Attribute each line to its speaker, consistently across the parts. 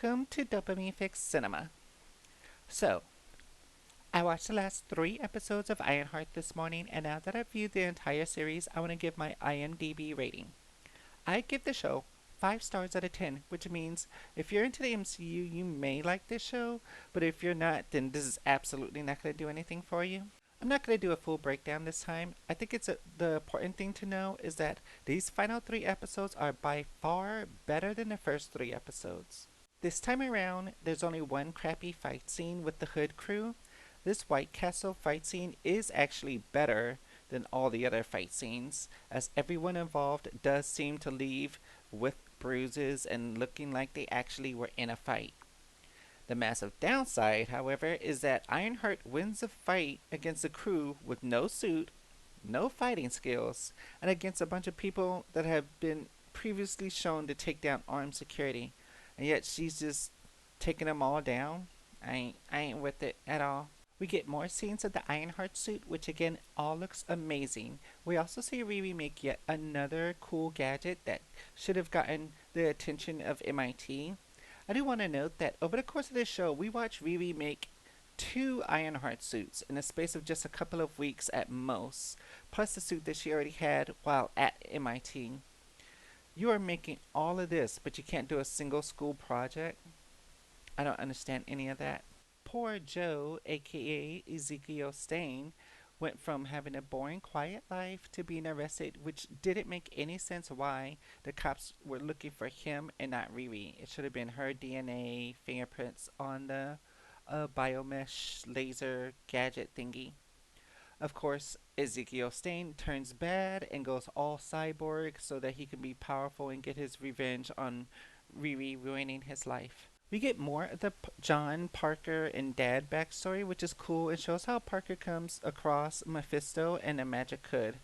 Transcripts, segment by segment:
Speaker 1: Welcome to Dopamine Fix Cinema. So, I watched the last 3 episodes of Ironheart this morning, and now that I've viewed the entire series, I want to give my IMDB rating. I give the show 5 stars out of 10, which means if you're into the MCU, you may like this show, but if you're not, then this is absolutely not going to do anything for you. I'm not going to do a full breakdown this time. I think the important thing to know is that these final 3 episodes are by far better than the first 3 episodes. This time around, there's only one crappy fight scene with the Hood crew. This White Castle fight scene is actually better than all the other fight scenes, as everyone involved does seem to leave with bruises and looking like they actually were in a fight. The massive downside, however, is that Ironheart wins a fight against a crew with no suit, no fighting skills, and against a bunch of people that have been previously shown to take down armed security. And yet she's just taking them all down. I ain't with it at all. We get more scenes of the Ironheart suit, which again all looks amazing. We also see Riri make yet another cool gadget that should have gotten the attention of MIT. I do want to note that over the course of this show, we watch Riri make 2 Ironheart suits in the space of just a couple of weeks at most, plus the suit that she already had while at MIT. You are making all of this, but you can't do a single school project? I don't understand any of that. Poor Joe, aka Ezekiel Stain, went from having a boring, quiet life to being arrested, which didn't make any sense why the cops were looking for him and not Riri. It should have been her DNA, fingerprints on the biomesh laser gadget thingy. Of course, Ezekiel Stain turns bad and goes all cyborg so that he can be powerful and get his revenge on Riri ruining his life. We get more of the John, Parker, and Dad backstory, which is cool and shows how Parker comes across Mephisto and the Magic Hood.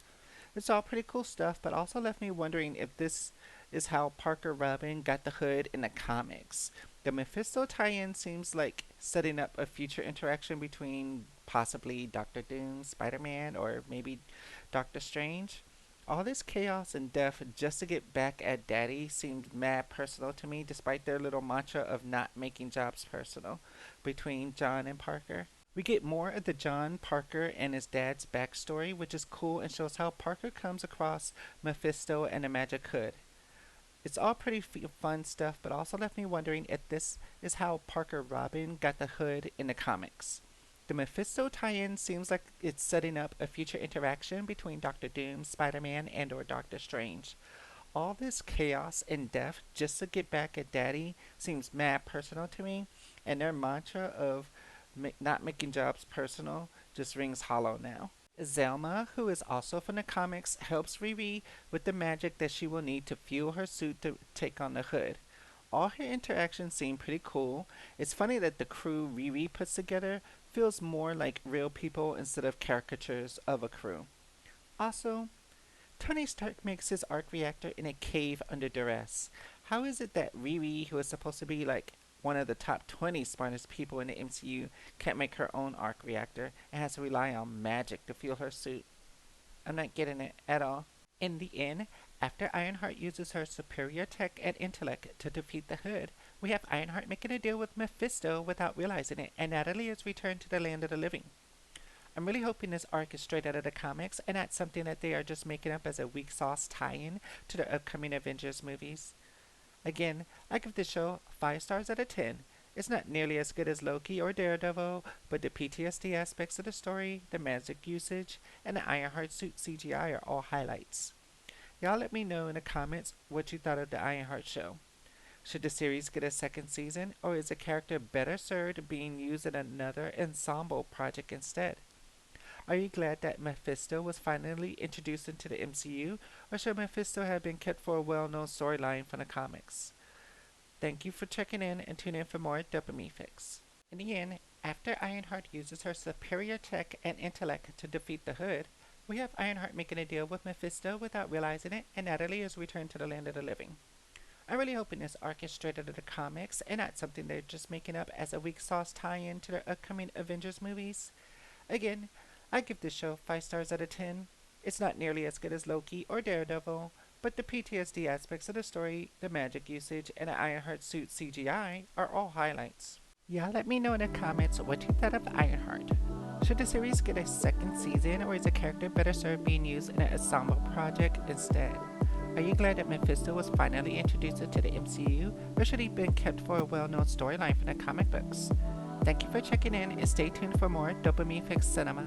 Speaker 1: It's all pretty cool stuff, but also left me wondering if this is how Parker Robin got the Hood in the comics. The Mephisto tie-in seems like setting up a future interaction between possibly Doctor Doom, Spider-Man, or maybe Doctor Strange. All this chaos and death just to get back at Daddy seemed mad personal to me, despite their little mantra of not making jobs personal between John and Parker. We get more of the John, Parker, and his dad's backstory, which is cool and shows how Parker comes across Mephisto and the Magic Hood. It's all pretty fun stuff, but also left me wondering if this is how Parker Robin got the Hood in the comics. The Mephisto tie-in seems like it's setting up a future interaction between Doctor Doom, Spider-Man, and or Doctor Strange. All this chaos and death just to get back at Daddy seems mad personal to me, and their mantra of not making jobs personal just rings hollow now. Zelma, who is also from the comics, helps Riri with the magic that she will need to fuel her suit to take on the Hood. All her interactions seem pretty cool. It's funny that the crew Riri puts together feels more like real people instead of caricatures of a crew. Also, Tony Stark makes his arc reactor in a cave under duress. How is it that Riri, who is supposed to be like one of the top 20 smartest people in the MCU, can't make her own arc reactor and has to rely on magic to fuel her suit? I'm not getting it at all. In the end, after Ironheart uses her superior tech and intellect to defeat the Hood, we have Ironheart making a deal with Mephisto without realizing it, and Natalie is returned to the land of the living. I'm really hoping this arc is straight out of the comics and not something that they are just making up as a weak sauce tie-in to the upcoming Avengers movies. Again, I give this show 5 stars out of 10. It's not nearly as good as Loki or Daredevil, but the PTSD aspects of the story, the magic usage, and the Ironheart suit CGI are all highlights. Y'all let me know in the comments what you thought of the Ironheart show. Should the series get a second season, or is the character better served being used in another ensemble project instead? Are you glad that Mephisto was finally introduced into the MCU, or should Mephisto have been kept for a well-known storyline from the comics? Thank you for checking in and tune in for more Dopamine Fix. In the end, after Ironheart uses her superior tech and intellect to defeat the Hood, we have Ironheart making a deal with Mephisto without realizing it, and Natalie is returned to the land of the living. I'm really hoping this arc is straight out of the comics and not something they're just making up as a weak sauce tie-in to their upcoming Avengers movies. Again, I give this show 5 stars out of 10. It's not nearly as good as Loki or Daredevil, but the PTSD aspects of the story, the magic usage, and the Ironheart suit CGI are all highlights. Y'all let me know in the comments what you thought of Ironheart. Should the series get a second season, or is the character better served being used in an ensemble project instead? Are you glad that Mephisto was finally introduced into the MCU, or should he have been kept for a well-known storyline from the comic books? Thank you for checking in, and stay tuned for more Dopamine Fix Cinema.